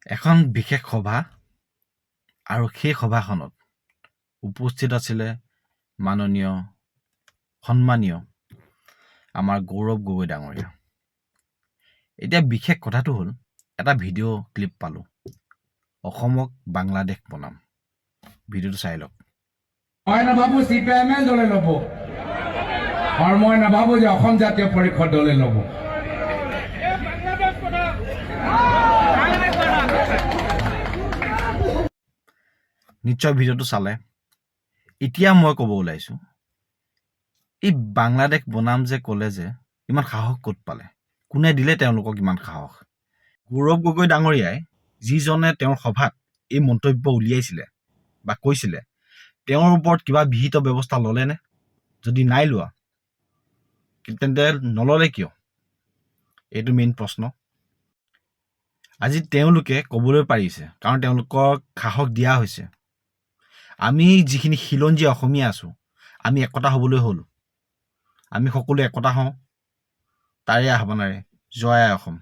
এখন বিশেষ সভা আৰু সেই সভাখনত উপস্থিত আছিলে মাননীয় সন্মানীয় আমাৰ গৌৰৱ গগৈ ডাঙৰীয়া। এতিয়া বিশেষ কথাটো হ'ল এটা ভিডিঅ' ক্লিপ পালোঁ, অসমক বাংলাদেশ বনাম। ভিডিঅ'টো চাই লওক। মই নাভাবো CPIM দলে ল'ব আৰু মই নাভাবো যে অসম জাতীয় পৰিষদ দলে ল'ব। নিশ্চয় ভিডিঅ'টো চালে। এতিয়া মই ক'ব ওলাইছোঁ, এই বাংলাদেশ বনাম যে ক'লে যে ইমান সাহস ক'ত পালে, কোনে দিলে তেওঁলোকক ইমান সাহস? গৌৰৱ গগৈ ডাঙৰীয়াই যিজনে তেওঁৰ সভাত এই মন্তব্য উলিয়াইছিলে বা কৈছিলে, তেওঁৰ ওপৰত কিবা বিহিত ব্যৱস্থা ল'লেনে? যদি নাই লোৱা তেন্তে নল'লে কিয়? এইটো মেইন প্ৰশ্ন। আজি তেওঁলোকে ক'বলৈ পাৰিছে কাৰণ তেওঁলোকক সাহস দিয়া হৈছে। আমি যিখিনি খিলঞ্জীয়া অসমীয়া আছোঁ, আমি একতা হ'বলৈ হ'ল। আমি সকলো একতা হওঁ, তাৰে আহ্বানেৰে জয় আই অসম।